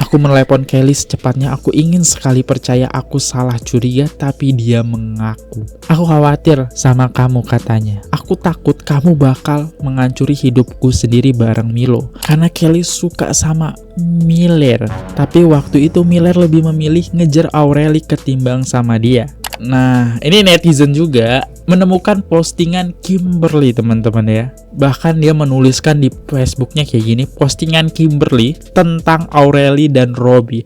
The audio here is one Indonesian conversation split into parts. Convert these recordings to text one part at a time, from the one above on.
Aku menelepon Kelly secepatnya. Aku ingin sekali percaya aku salah curiga, tapi dia mengaku. Aku khawatir sama kamu, katanya. Aku takut kamu bakal mengancuri hidupku sendiri bareng Milo. Karena Kelly suka sama Miller. Tapi waktu itu Miller lebih memilih ngejar Aureli ketimbang sama dia. Nah, ini netizen juga menemukan postingan Kimberly, teman-teman ya. Bahkan dia menuliskan di Facebooknya kayak gini, postingan Kimberly tentang Aureli dan Robby.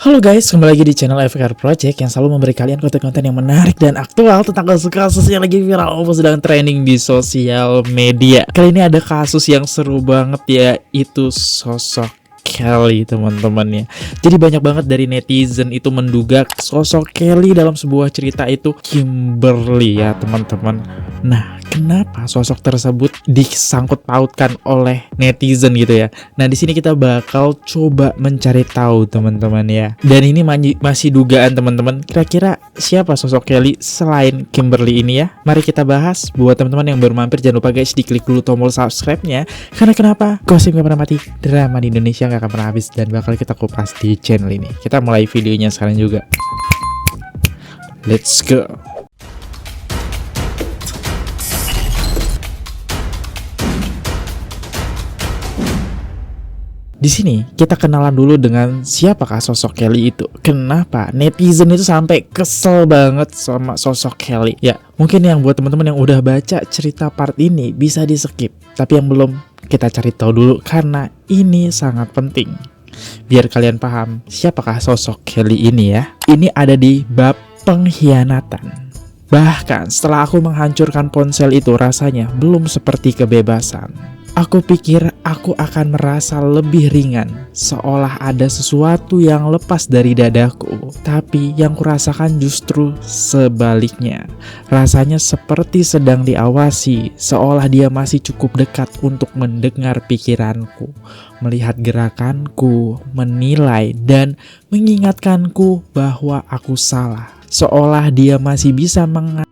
Halo guys, kembali lagi di channel FKR Project yang selalu memberi kalian konten-konten yang menarik dan aktual tentang kasus-kasus yang lagi viral atau sedang trending di sosial media. Kali ini ada kasus yang seru banget, yaitu sosok Kelly, teman-teman ya. Jadi banyak banget dari netizen itu menduga sosok Kelly dalam sebuah cerita itu Kimberly ya, teman-teman. Nah, kenapa sosok tersebut disangkut pautkan oleh netizen gitu ya? Nah, di sini kita bakal coba mencari tahu, teman-teman ya. Dan ini masih dugaan, teman-teman. Kira-kira siapa sosok Kelly selain Kimberly ini ya? Mari kita bahas. Buat teman-teman yang baru mampir, jangan lupa guys diklik dulu tombol subscribe-nya. Karena kenapa? Gosip gak pernah mati, drama di Indonesia gak akan pernah habis, dan bakal kita kupas di channel ini. Kita mulai videonya sekarang juga. Let's go. Di sini kita kenalan dulu dengan siapakah sosok Kelly itu. Kenapa netizen itu sampai kesel banget sama sosok Kelly? Ya, mungkin yang buat teman-teman yang udah baca cerita part ini bisa di skip. Tapi yang belum, kita cari tahu dulu karena ini sangat penting. Biar kalian paham siapakah sosok Kelly ini ya. Ini ada di bab pengkhianatan. Bahkan setelah aku menghancurkan ponsel itu, rasanya belum seperti kebebasan. Aku pikir aku akan merasa lebih ringan, seolah ada sesuatu yang lepas dari dadaku. Tapi yang kurasakan justru sebaliknya. Rasanya seperti sedang diawasi, seolah dia masih cukup dekat untuk mendengar pikiranku, melihat gerakanku, menilai, dan mengingatkanku bahwa aku salah. Seolah dia masih bisa mengaku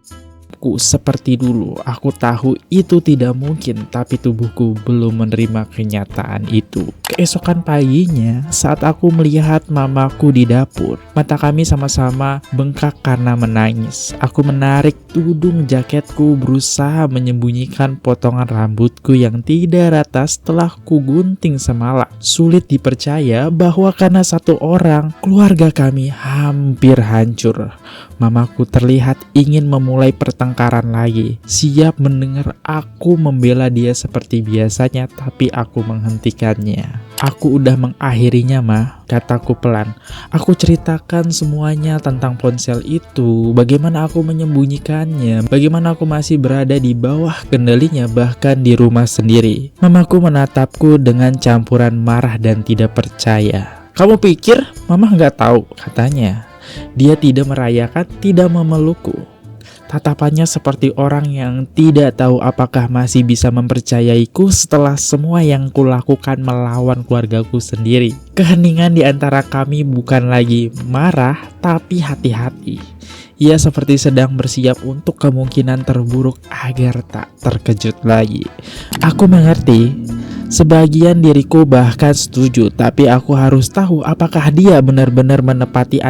seperti dulu. Aku tahu itu tidak mungkin, tapi tubuhku belum menerima kenyataan itu. Keesokan paginya, saat aku melihat mamaku di dapur, mata kami sama-sama bengkak karena menangis. Aku menarik tudung jaketku, berusaha menyembunyikan potongan rambutku yang tidak rata setelah ku gunting semalam. Sulit dipercaya bahwa karena satu orang, keluarga kami hampir hancur. Mamaku terlihat ingin memulai pertengkaran lagi, siap mendengar aku membela dia seperti biasanya, tapi aku menghentikannya. Aku udah mengakhirinya, mah, kataku pelan. Aku ceritakan semuanya tentang ponsel itu, bagaimana aku menyembunyikannya, bagaimana aku masih berada di bawah kendalinya bahkan di rumah sendiri. Mamaku menatapku dengan campuran marah dan tidak percaya. Kamu pikir mama nggak tahu, katanya. Dia tidak merayakan, tidak memelukku. Tatapannya seperti orang yang tidak tahu apakah masih bisa mempercayaiku setelah semua yang kulakukan melawan keluargaku sendiri. Keheningan di antara kami bukan lagi marah, tapi hati-hati. Ia seperti sedang bersiap untuk kemungkinan terburuk agar tak terkejut lagi. Aku mengerti. Sebagian diriku bahkan setuju, tapi aku harus tahu apakah dia benar-benar menepati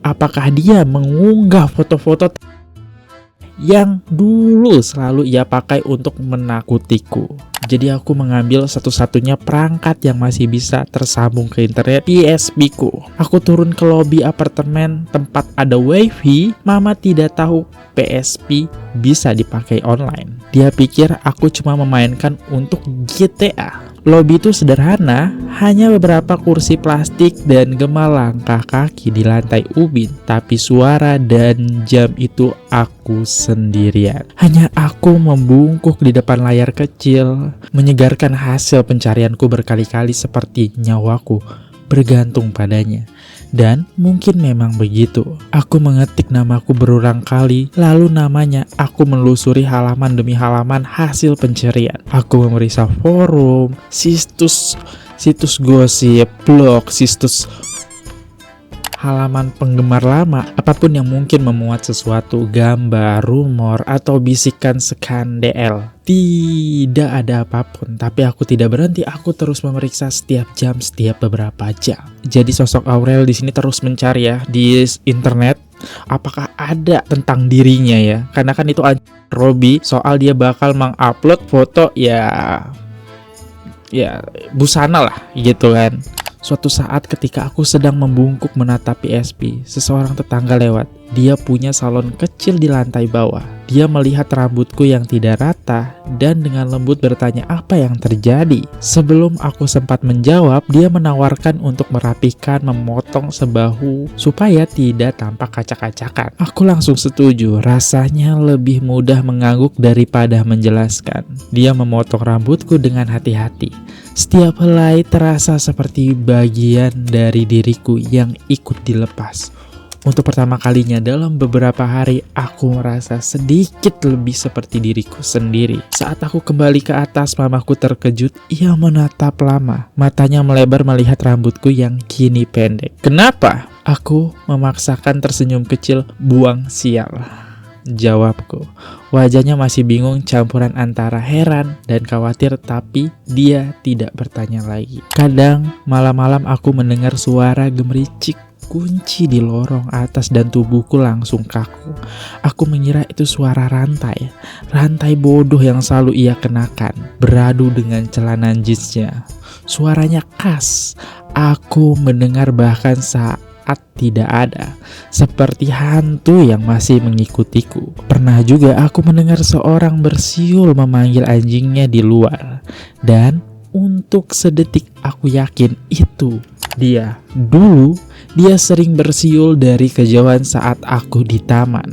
apakah dia mengunggah foto-foto yang dulu selalu ia pakai untuk menakutiku. Jadi aku mengambil satu-satunya perangkat yang masih bisa tersambung ke internet, PSP ku. Aku turun ke lobi apartemen tempat ada wifi. Mama tidak tahu PSP bisa dipakai online. Dia pikir aku cuma memainkan untuk GTA. Lobi itu sederhana, hanya beberapa kursi plastik dan gema langkah kaki di lantai ubin. Tapi suara dan jam itu aku sendirian. Hanya aku membungkuk di depan layar kecil, menyegarkan hasil pencarianku berkali-kali seperti nyawaku bergantung padanya. Dan mungkin memang begitu. Aku mengetik namaku berulang kali, lalu namanya aku menelusuri halaman demi halaman hasil pencarian. Aku memeriksa forum, situs gosip, blog, situs halaman penggemar lama, apapun yang mungkin memuat sesuatu, gambar, rumor, atau bisikan skandal. Tidak ada apapun, tapi aku tidak berhenti. Aku terus memeriksa setiap jam, setiap beberapa jam. Jadi sosok Aurel di sini terus mencari ya di internet, apakah ada tentang dirinya ya. Karena kan itu Robby soal dia bakal mengupload foto ya busana lah gitu kan. Suatu saat ketika aku sedang membungkuk menatap PSP, seseorang tetangga lewat. Dia punya salon kecil di lantai bawah. Dia melihat rambutku yang tidak rata dan dengan lembut bertanya apa yang terjadi. Sebelum aku sempat menjawab, dia menawarkan untuk merapikan, memotong sebahu supaya tidak tampak acak-acakan. Aku langsung setuju, rasanya lebih mudah mengangguk daripada menjelaskan. Dia memotong rambutku dengan hati-hati. Setiap helai terasa seperti bagian dari diriku yang ikut dilepas. Untuk pertama kalinya dalam beberapa hari, aku merasa sedikit lebih seperti diriku sendiri. Saat aku kembali ke atas, mamaku terkejut. Ia menatap lama. Matanya melebar melihat rambutku yang kini pendek. Kenapa? Aku memaksakan tersenyum kecil. Buang sial, jawabku. Wajahnya masih bingung, campuran antara heran dan khawatir, tapi dia tidak bertanya lagi. Kadang malam-malam aku mendengar suara gemericik kunci di lorong atas dan tubuhku langsung kaku. Aku mengira itu suara rantai bodoh yang selalu ia kenakan, beradu dengan celana jeansnya. Suaranya khas, aku mendengar bahkan saat tidak ada, seperti hantu yang masih mengikutiku. Pernah juga aku mendengar seorang bersiul memanggil anjingnya di luar, dan untuk sedetik aku yakin itu dia. Dulu dia sering bersiul dari kejauhan saat aku di taman.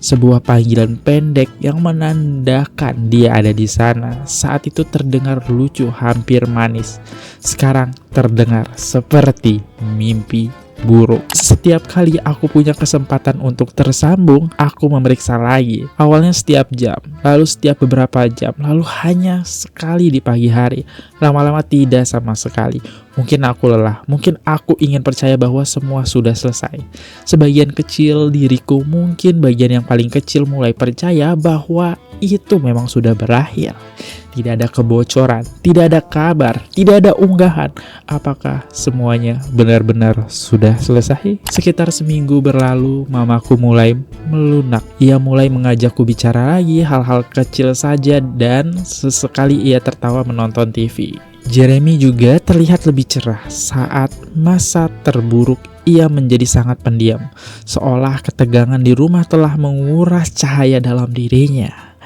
Sebuah panggilan pendek yang menandakan dia ada di sana. Saat itu terdengar lucu, hampir manis. Sekarang terdengar seperti mimpi buruk. Setiap kali aku punya kesempatan untuk tersambung, aku memeriksa lagi. Awalnya setiap jam, lalu setiap beberapa jam, lalu hanya sekali di pagi hari. Lama-lama tidak sama sekali. Mungkin aku lelah, mungkin aku ingin percaya bahwa semua sudah selesai. Sebagian kecil diriku, mungkin bagian yang paling kecil, mulai percaya bahwa itu memang sudah berakhir. Tidak ada kebocoran, tidak ada kabar, tidak ada unggahan. Apakah semuanya benar-benar sudah selesai? Sekitar seminggu berlalu, mamaku mulai melunak. Ia mulai mengajakku bicara lagi, hal-hal kecil saja, dan sesekali ia tertawa menonton TV. Jeremy juga terlihat lebih cerah. Saat masa terburuk, ia menjadi sangat pendiam, seolah ketegangan di rumah telah menguras cahaya dalam dirinya.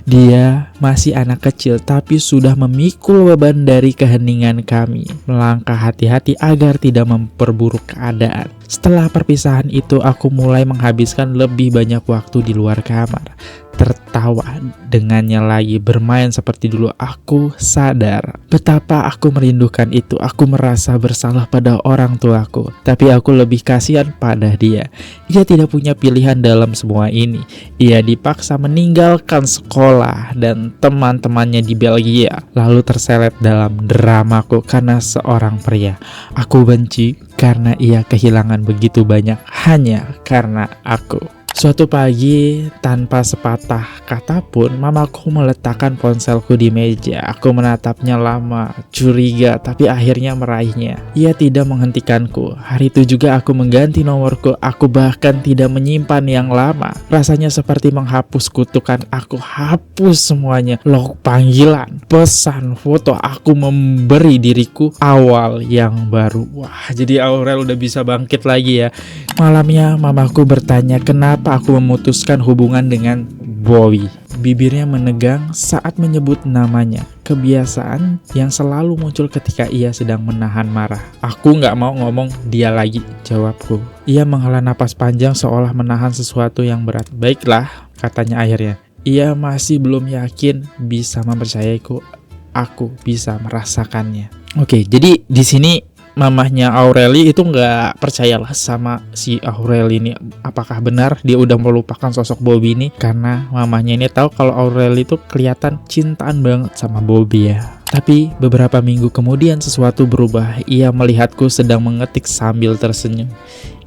Dia masih anak kecil, tapi sudah memikul beban dari keheningan kami. Melangkah hati-hati agar tidak memperburuk keadaan. Setelah perpisahan itu, aku mulai menghabiskan lebih banyak waktu di luar kamar, tertawa dengannya lagi, bermain seperti dulu. Aku sadar betapa aku merindukan itu. Aku merasa bersalah pada orang tuaku, tapi aku lebih kasihan pada dia. Ia tidak punya pilihan dalam semua ini. Ia dipaksa meninggalkan sekolah dan teman-temannya di Belgia, lalu terselet dalam dramaku karena seorang pria. Aku benci karena ia kehilangan begitu banyak hanya karena aku. Suatu pagi, tanpa sepatah kata pun, mamaku meletakkan ponselku di meja. Aku menatapnya lama, curiga, tapi akhirnya meraihnya. Ia tidak menghentikanku. Hari itu juga aku mengganti nomorku. Aku bahkan tidak menyimpan yang lama. Rasanya seperti menghapus kutukan. Aku hapus semuanya. Log panggilan, pesan, foto. Aku memberi diriku awal yang baru. Wah, jadi Aurel udah bisa bangkit lagi ya. Malamnya mamaku bertanya kenapa aku memutuskan hubungan dengan Bowie. Bibirnya menegang saat menyebut namanya. Kebiasaan yang selalu muncul ketika ia sedang menahan marah. Aku gak mau ngomong dia lagi, jawabku. Ia menghela napas panjang seolah menahan sesuatu yang berat. Baiklah, katanya akhirnya. Ia masih belum yakin bisa mempercayaiku. Aku bisa merasakannya. Oke, jadi di sini mamahnya Aureli itu nggak percayalah sama si Aureli ini. Apakah benar dia udah melupakan sosok Bobby ini? Karena mamahnya ini tahu kalau Aureli itu kelihatan cintaan banget sama Bobby ya. Tapi beberapa minggu kemudian sesuatu berubah. Ia melihatku sedang mengetik sambil tersenyum.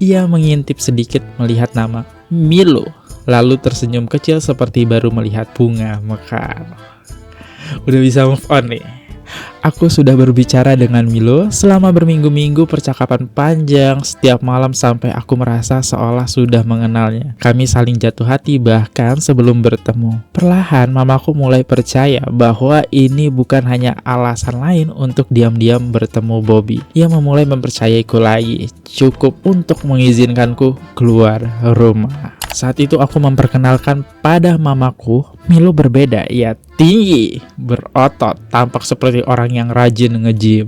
Ia mengintip sedikit melihat nama Milo, lalu tersenyum kecil seperti baru melihat bunga mekar. Udah bisa move on nih. Aku sudah berbicara dengan Milo selama berminggu-minggu, percakapan panjang setiap malam sampai aku merasa seolah sudah mengenalnya. Kami saling jatuh hati bahkan sebelum bertemu. Perlahan mamaku mulai percaya bahwa ini bukan hanya alasan lain untuk diam-diam bertemu Bobby. Ia memulai mempercayaiku lagi, cukup untuk mengizinkanku keluar rumah. Saat itu aku memperkenalkan pada mamaku, Milo berbeda. Ia tinggi, berotot, tampak seperti orang yang rajin nge-gym,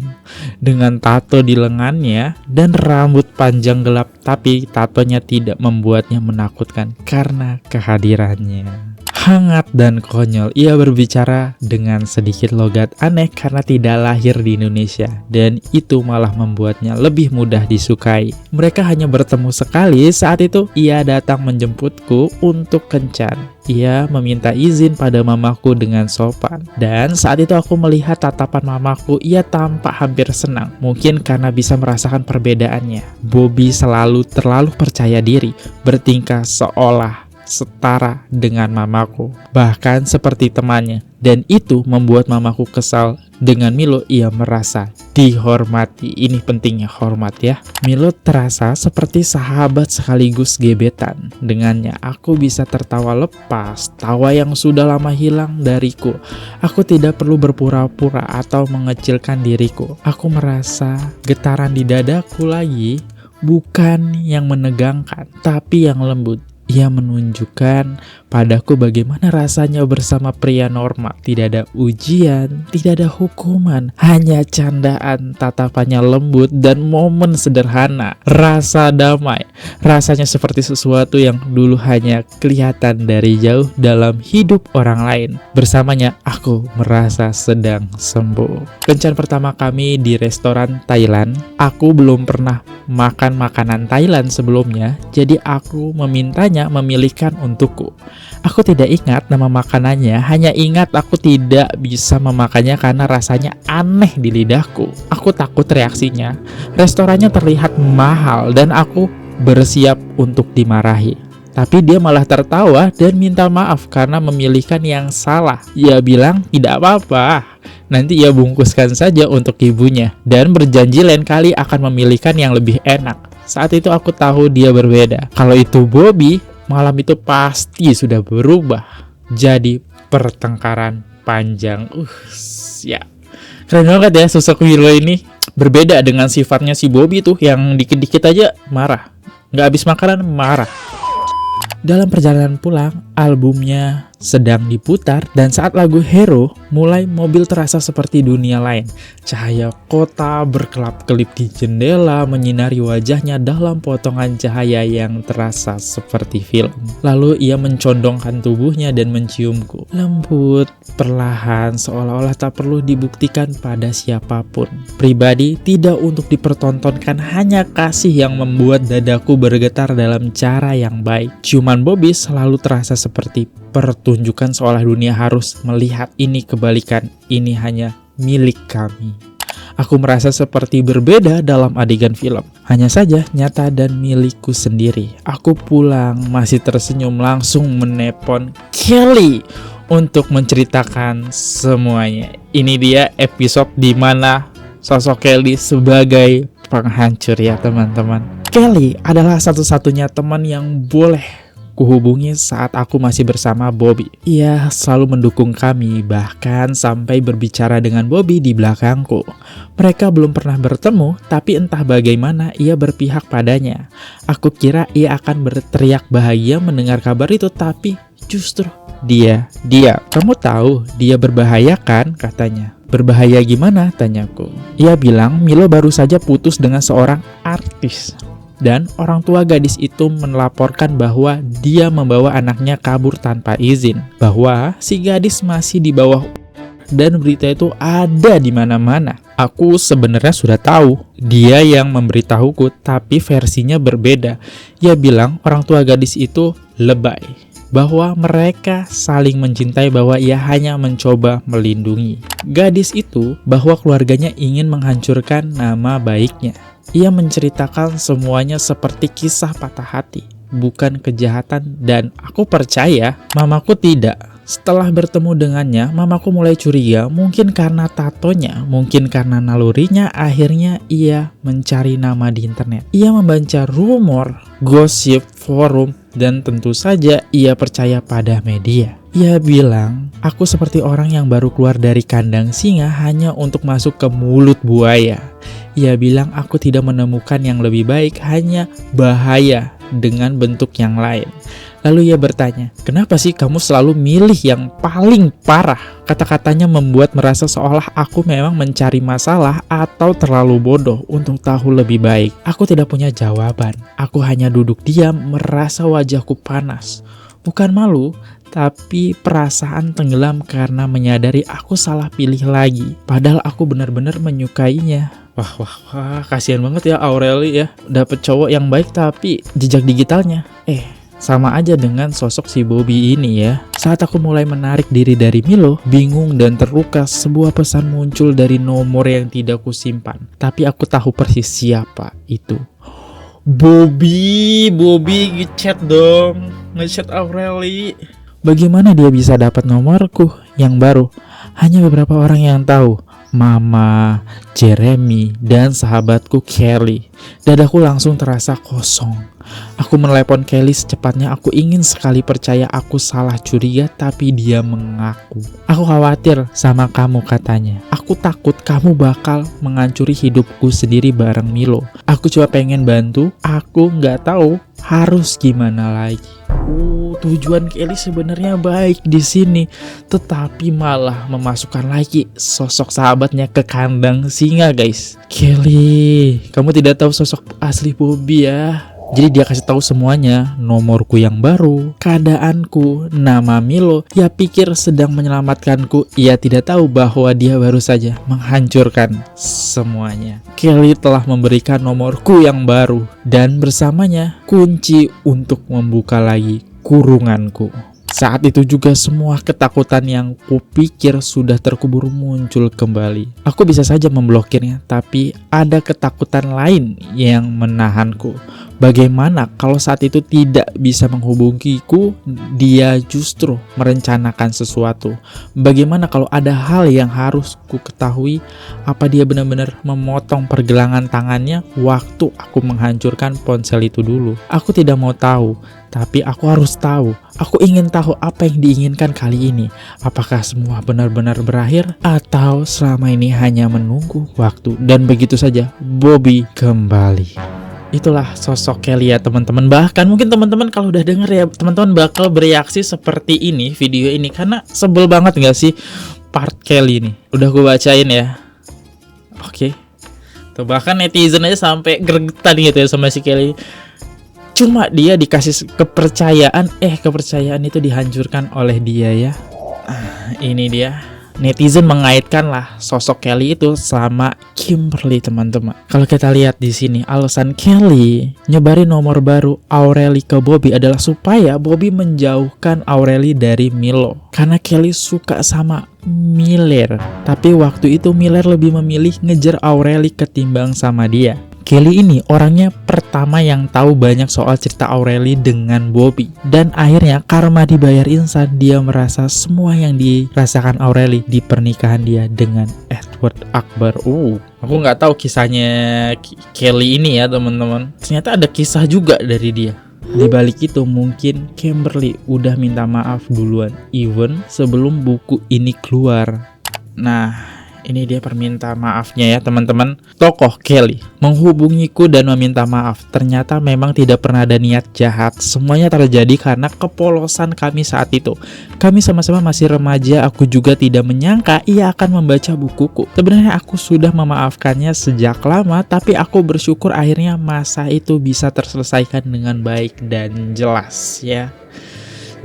dengan tato di lengannya dan rambut panjang gelap, tapi tatonya tidak membuatnya menakutkan karena kehadirannya. Hangat dan konyol, ia berbicara dengan sedikit logat aneh karena tidak lahir di Indonesia, dan itu malah membuatnya lebih mudah disukai. Mereka hanya bertemu sekali. Saat itu ia datang menjemputku untuk kencan. Ia meminta izin pada mamaku dengan sopan, dan saat itu aku melihat tatapan mamaku. Ia tampak hampir senang, mungkin karena bisa merasakan perbedaannya. Bobby selalu terlalu percaya diri, bertingkah seolah setara dengan mamaku, bahkan seperti temannya, dan itu membuat mamaku kesal. Dengan Milo ia merasa dihormati. Ini pentingnya hormat ya. Milo terasa seperti sahabat sekaligus gebetan. Dengannya aku bisa tertawa lepas, tawa yang sudah lama hilang dariku. Aku tidak perlu berpura-pura atau mengecilkan diriku. Aku merasa getaran di dadaku lagi, bukan yang menegangkan tapi yang lembut. Ia menunjukkan padaku bagaimana rasanya bersama pria normal. Tidak ada ujian, tidak ada hukuman, hanya candaan, tatapannya lembut, dan momen sederhana. Rasa damai, rasanya seperti sesuatu yang dulu hanya kelihatan dari jauh dalam hidup orang lain. Bersamanya aku merasa sedang sembuh. Kencan pertama kami di restoran Thailand. Aku belum pernah makan makanan Thailand sebelumnya, jadi aku memintanya memilihkan untukku. Aku tidak ingat nama makanannya, hanya ingat aku tidak bisa memakannya karena rasanya aneh di lidahku. Aku takut reaksinya. Restorannya terlihat mahal dan aku bersiap untuk dimarahi. Tapi dia malah tertawa dan minta maaf karena memilihkan yang salah. Ia bilang tidak apa-apa, nanti ia bungkuskan saja untuk ibunya, dan berjanji lain kali akan memilihkan yang lebih enak. Saat itu aku tahu dia berbeda. Kalau itu Bobby, malam itu pasti sudah berubah jadi pertengkaran panjang. Ya, keren banget ya sosok Milo ini. Berbeda dengan sifatnya si Bobby tuh yang dikit-dikit aja marah, nggak habis makanan marah. Dalam perjalanan pulang, albumnya sedang diputar, dan saat lagu Hero mulai, mobil terasa seperti dunia lain. Cahaya kota berkelap-kelip di jendela menyinari wajahnya dalam potongan cahaya yang terasa seperti film. Lalu ia mencondongkan tubuhnya dan menciumku. Lembut, perlahan, seolah-olah tak perlu dibuktikan pada siapapun. Pribadi, tidak untuk dipertontonkan, hanya kasih yang membuat dadaku bergetar dalam cara yang baik. Ciuman Bobby selalu terasa seperti pertunjukan, seolah dunia harus melihat ini kebalikan, ini hanya milik kami. Aku merasa seperti berbeda dalam adegan film, hanya saja nyata dan milikku sendiri. Aku pulang masih tersenyum, langsung menelpon Kelly untuk menceritakan semuanya. Ini dia episode di mana sosok Kelly sebagai penghancur ya teman-teman. Kelly adalah satu-satunya teman yang boleh kuhubungi saat aku masih bersama Bobby. Ia selalu mendukung kami, bahkan sampai berbicara dengan Bobby di belakangku. Mereka belum pernah bertemu, tapi entah bagaimana ia berpihak padanya. Aku kira ia akan berteriak bahagia mendengar kabar itu, tapi justru dia. Kamu tahu dia berbahaya kan? Katanya. Berbahaya gimana? Tanyaku. Ia bilang Milo baru saja putus dengan seorang artis. Dan orang tua gadis itu melaporkan bahwa dia membawa anaknya kabur tanpa izin, bahwa si gadis masih di bawah, dan berita itu ada di mana-mana. Aku sebenarnya sudah tahu, dia yang memberitahuku, tapi versinya berbeda. Ia bilang orang tua gadis itu lebay bahwa mereka saling mencintai, bahwa ia hanya mencoba melindungi gadis itu, bahwa keluarganya ingin menghancurkan nama baiknya. Ia menceritakan semuanya seperti kisah patah hati, bukan kejahatan, dan aku percaya mamaku tidak. Setelah bertemu dengannya, mamaku mulai curiga, mungkin karena tatonya, mungkin karena nalurinya. Akhirnya ia mencari nama di internet. Ia membaca rumor, gosip, forum, dan tentu saja ia percaya pada media. Ia bilang, aku seperti orang yang baru keluar dari kandang singa hanya untuk masuk ke mulut buaya. Ia bilang aku tidak menemukan yang lebih baik, hanya bahaya dengan bentuk yang lain. Lalu ia bertanya, kenapa sih kamu selalu milih yang paling parah? Kata-katanya membuat merasa seolah aku memang mencari masalah atau terlalu bodoh untuk tahu lebih baik. Aku tidak punya jawaban. Aku hanya duduk diam, merasa wajahku panas. Bukan malu, tapi perasaan tenggelam karena menyadari aku salah pilih lagi. Padahal aku benar-benar menyukainya. Wah, kasihan banget ya Aureli ya. Dapet cowok yang baik tapi jejak digitalnya. Sama aja dengan sosok si Bobby ini ya. Saat aku mulai menarik diri dari Milo, bingung dan terluka, sebuah pesan muncul dari nomor yang tidak kusimpan. Tapi aku tahu persis siapa itu. Bobby ngechat dong. Ngechat Aureli. Bagaimana dia bisa dapat nomorku yang baru? Hanya beberapa orang yang tahu. Mama, Jeremy, dan sahabatku Kelly. Dadaku langsung terasa kosong. Aku menelepon Kelly secepatnya. Aku ingin sekali percaya aku salah curiga, tapi dia mengaku. Aku khawatir sama kamu, katanya. Aku takut kamu bakal menghancuri hidupku sendiri bareng Milo. Aku cuma pengen bantu. Aku nggak tahu harus gimana lagi. Tujuan Kelly sebenarnya baik di sini, tetapi malah memasukkan lagi sosok sahabatnya ke kandang singa, guys. Kelly, kamu tidak tahu sosok asli Bobby ya. Jadi dia kasih tahu semuanya, nomorku yang baru, keadaanku, nama Milo. Ia pikir sedang menyelamatkanku. Ia tidak tahu bahwa dia baru saja menghancurkan semuanya. Kelly telah memberikan nomorku yang baru dan bersamanya kunci untuk membuka lagi kurunganku. Saat itu juga semua ketakutan yang kupikir sudah terkubur muncul kembali. Aku bisa saja memblokirnya, tapi ada ketakutan lain yang menahanku. Bagaimana kalau saat itu tidak bisa menghubungiku, dia justru merencanakan sesuatu? Bagaimana kalau ada hal yang harus ku ketahui? Apa dia benar-benar memotong pergelangan tangannya waktu aku menghancurkan ponsel itu dulu? Aku tidak mau tahu, tapi aku harus tahu. Aku ingin tahu apa yang diinginkan kali ini. Apakah semua benar-benar berakhir, atau selama ini hanya menunggu waktu? Dan begitu saja Bobby kembali. Itulah sosok Kelly ya teman-teman. Bahkan mungkin teman-teman kalau udah denger ya, teman-teman bakal bereaksi seperti ini video ini. Karena sebel banget gak sih part Kelly ini. Udah gue bacain ya. Oke. Tuh, bahkan netizen aja sampai gregetan gitu ya sama si Kelly. Cuma dia dikasih kepercayaan, kepercayaan itu dihancurkan oleh dia ya. Ini dia. Netizen mengaitkan lah sosok Kelly itu sama Kimberly, teman-teman. Kalau kita lihat di sini, alasan Kelly nyebarin nomor baru Aureli ke Bobby adalah supaya Bobby menjauhkan Aureli dari Milo. Karena Kelly suka sama Miller, tapi waktu itu Miller lebih memilih ngejar Aureli ketimbang sama dia. Kelly ini orangnya pertama yang tahu banyak soal cerita Aureli dengan Bobby. Dan akhirnya karma dibayar insan, dia merasa semua yang dirasakan Aureli di pernikahan dia dengan Edward Akbar. Aku nggak tahu kisahnya Kelly ini ya teman-teman. Ternyata ada kisah juga dari dia. Di balik itu mungkin Kimberly udah minta maaf duluan, even sebelum buku ini keluar. Nah, ini dia permintaan maafnya ya teman-teman. Tokoh Kelly menghubungiku dan meminta maaf. Ternyata memang tidak pernah ada niat jahat. Semuanya terjadi karena kepolosan kami saat itu. Kami sama-sama masih remaja. Aku juga tidak menyangka ia akan membaca bukuku. Sebenarnya aku sudah memaafkannya sejak lama, tapi aku bersyukur akhirnya masa itu bisa terselesaikan dengan baik dan jelas ya.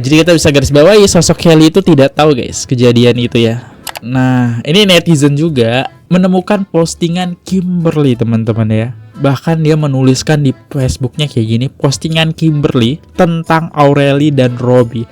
Jadi kita bisa garis bawahi sosok Kelly itu tidak tahu guys kejadian itu ya. Nah, ini netizen juga menemukan postingan Kimberly teman-teman ya. Bahkan dia menuliskan di Facebooknya kayak gini, postingan Kimberly tentang Aureli dan Robby.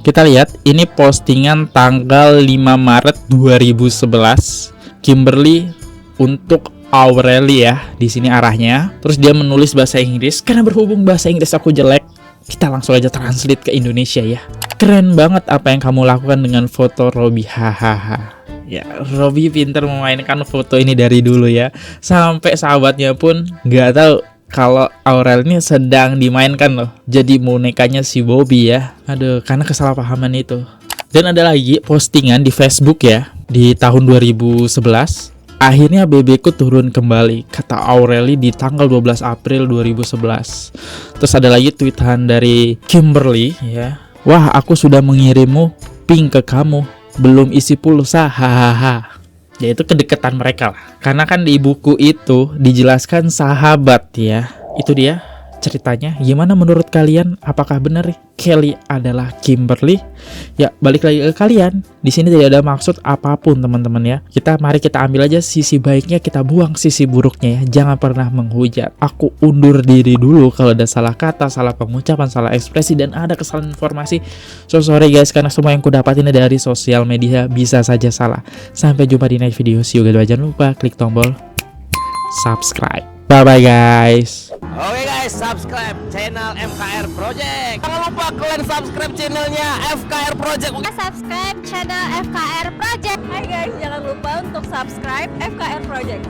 Kita lihat, ini postingan tanggal 5 Maret 2011. Kimberly untuk Aureli ya, di sini arahnya. Terus dia menulis bahasa Inggris. Karena berhubung bahasa Inggris aku jelek, kita langsung aja translate ke Indonesia ya. Keren banget apa yang kamu lakukan dengan foto Robby, hahaha. Ya, Robby pinter memainkan foto ini dari dulu ya. Sampai sahabatnya pun nggak tahu kalau Aurel ini sedang dimainkan loh. Jadi bonekanya si Bobby ya. Aduh, karena kesalahpahaman itu. Dan ada lagi postingan di Facebook ya, di tahun 2011. Akhirnya BBku turun kembali, kata Aureli di tanggal 12 April 2011. Terus ada lagi tweetan dari Kimberly ya. Wah, aku sudah mengirimmu ping ke kamu, belum isi pulsa, hahaha. Ya itu kedekatan mereka lah. Karena kan di buku itu dijelaskan sahabat ya. Itu dia ceritanya. Gimana menurut kalian? Apakah benar Kelly adalah Kimberly? Ya, balik lagi ke kalian. Di sini tidak ada maksud apapun, teman-teman ya. Mari kita ambil aja sisi baiknya, kita buang sisi buruknya ya. Jangan pernah menghujat. Aku undur diri dulu kalau ada salah kata, salah pengucapan, salah ekspresi, dan ada kesalahan informasi. So sorry guys, karena semua yang kudapat ini dari sosial media bisa saja salah. Sampai jumpa di next video. See you guys. Jangan lupa klik tombol subscribe. Bye bye guys. Oke guys, subscribe channel FKR Project. Jangan lupa kalian subscribe channelnya FKR Project. Subscribe channel FKR Project. Hai guys, jangan lupa untuk subscribe FKR Project.